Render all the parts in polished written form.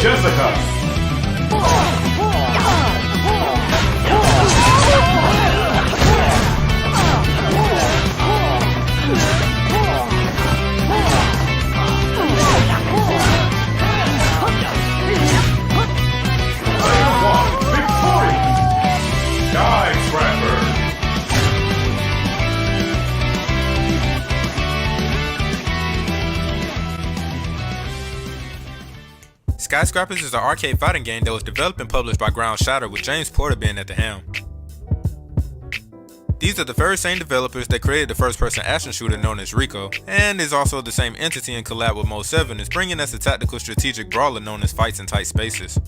Jessica. Skyscrappers is an arcade fighting game that was developed and published by GroundShatter with James Porter being at the helm. These are the very same developers that created the first-person action shooter known as Rico, and is also the same entity in collab with Mo7 is bringing us a tactical strategic brawler known as Fights in Tight Spaces.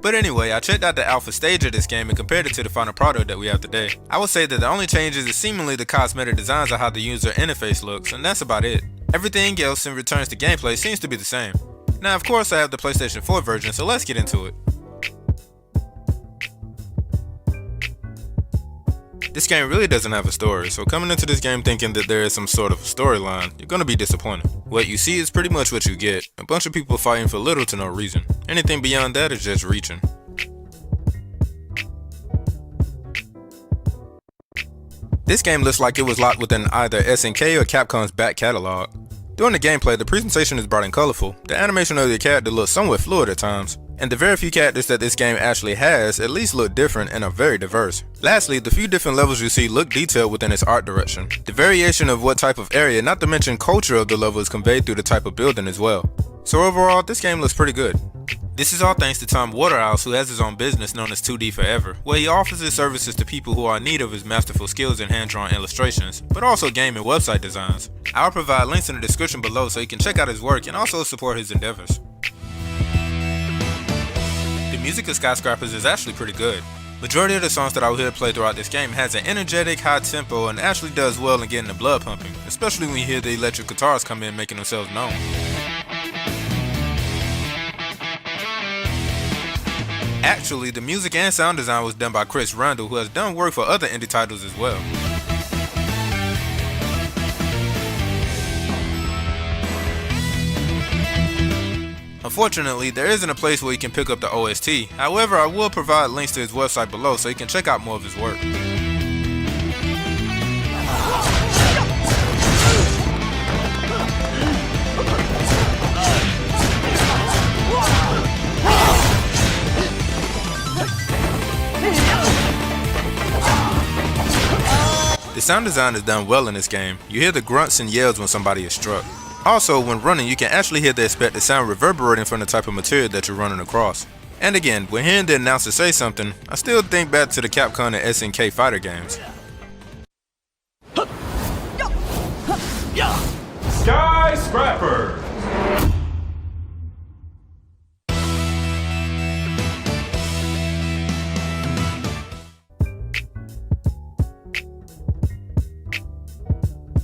But anyway, I checked out the alpha stage of this game and compared it to the final product that we have today. I would say that the only changes is seemingly the cosmetic designs of how the user interface looks, and that's about it. Everything else in returns to gameplay seems to be the same. Now of course I have the PlayStation 4 version, so let's get into it. This game really doesn't have a story, so coming into this game thinking that there is some sort of storyline, you're gonna be disappointed. What you see is pretty much what you get, a bunch of people fighting for little to no reason. Anything beyond that is just reaching. This game looks like it was locked within either SNK or Capcom's back catalog. During the gameplay, the presentation is bright and colorful, the animation of the character looks somewhat fluid at times, and the very few characters that this game actually has at least look different and are very diverse. Lastly, the few different levels you see look detailed within its art direction. The variation of what type of area, not to mention culture of the level, is conveyed through the type of building as well. So overall, this game looks pretty good. This is all thanks to Tom Waterhouse, who has his own business known as 2D Forever, where he offers his services to people who are in need of his masterful skills in hand-drawn illustrations, but also game and website designs. I'll provide links in the description below so you can check out his work and also support his endeavors. The music of Skyscrappers is actually pretty good. Majority of the songs that I'll hear play throughout this game has an energetic, high tempo and actually does well in getting the blood pumping, especially when you hear the electric guitars come in making themselves known. Actually, the music and sound design was done by Chris Randall, who has done work for other indie titles as well. Unfortunately, there isn't a place where you can pick up the OST, however I will provide links to his website below so you can check out more of his work. The sound design is done well in this game. You hear the grunts and yells when somebody is struck. Also, when running, you can actually hear the expected sound reverberating from the type of material that you're running across. And again, when hearing the announcer say something, I still think back to the Capcom and SNK fighter games. Skyscrappers!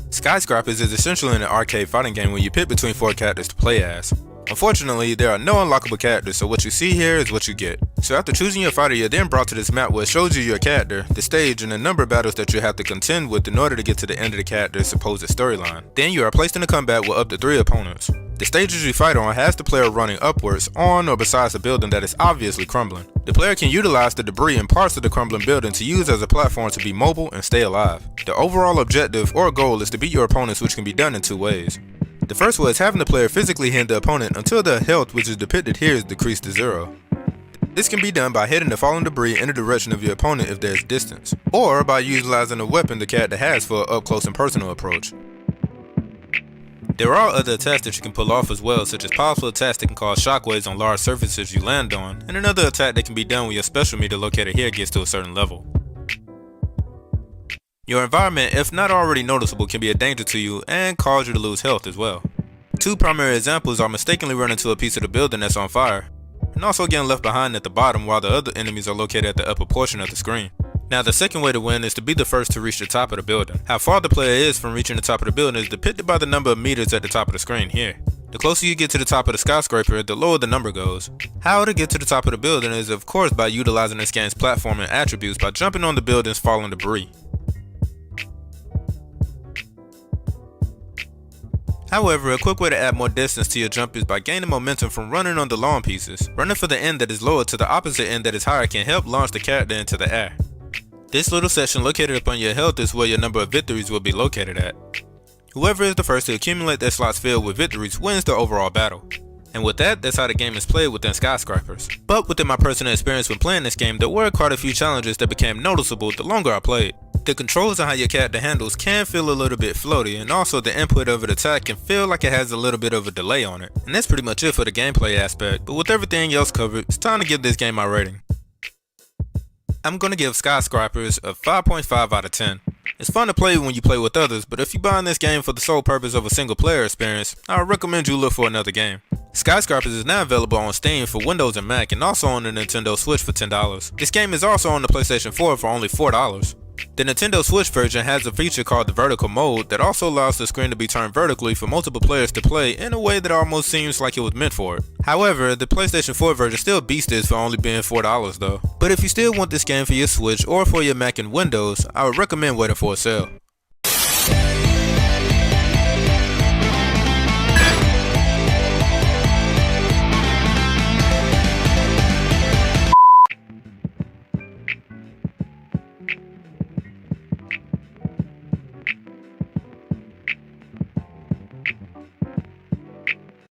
Skyscrappers is essentially an arcade fighting game where you pick between 4 characters to play as. Unfortunately, there are no unlockable characters, so what you see here is what you get. So after choosing your fighter, you're then brought to this map where it shows you your character, the stage, and the number of battles that you have to contend with in order to get to the end of the character's supposed storyline. Then you are placed in a combat with up to 3 opponents. The stages you fight on has the player running upwards, on or besides a building that is obviously crumbling. The player can utilize the debris and parts of the crumbling building to use as a platform to be mobile and stay alive. The overall objective or goal is to beat your opponents, which can be done in 2 ways. The first way is having the player physically hit the opponent until their health, which is depicted here, is decreased to 0. This can be done by hitting the falling debris in the direction of your opponent if there is distance, or by utilizing a weapon the character has for an up close and personal approach. There are other attacks that you can pull off as well, such as powerful attacks that can cause shockwaves on large surfaces you land on, and another attack that can be done when your special meter locator here gets to a certain level. Your environment, if not already noticeable, can be a danger to you and cause you to lose health as well. 2 primary examples are mistakenly running into a piece of the building that's on fire, and also getting left behind at the bottom while the other enemies are located at the upper portion of the screen. Now the second way to win is to be the first to reach the top of the building. How far the player is from reaching the top of the building is depicted by the number of meters at the top of the screen here. The closer you get to the top of the skyscraper, the lower the number goes. How to get to the top of the building is of course by utilizing this game's platform and attributes by jumping on the building's fallen debris. However, a quick way to add more distance to your jump is by gaining momentum from running on the long pieces. Running for the end that is lower to the opposite end that is higher can help launch the character into the air. This little section located upon your health is where your number of victories will be located at. Whoever is the first to accumulate their slots filled with victories wins the overall battle. And with that, that's how the game is played within Skyscrappers. But within my personal experience when playing this game, there were quite a few challenges that became noticeable the longer I played. The controls on how your character handles can feel a little bit floaty, and also the input of an attack can feel like it has a little bit of a delay on it. And that's pretty much it for the gameplay aspect, but with everything else covered, it's time to give this game my rating. I'm gonna give Skyscrappers a 5.5 out of 10. It's fun to play when you play with others, but if you're buying this game for the sole purpose of a single player experience, I would recommend you look for another game. Skyscrapers is now available on Steam for Windows and Mac, and also on the Nintendo Switch for $10. This game is also on the PlayStation 4 for only $4. The Nintendo Switch version has a feature called the vertical mode that also allows the screen to be turned vertically for multiple players to play in a way that almost seems like it was meant for it. However, the PlayStation 4 version still beats this for only being $4 though. But if you still want this game for your Switch or for your Mac and Windows, I would recommend waiting for a sale.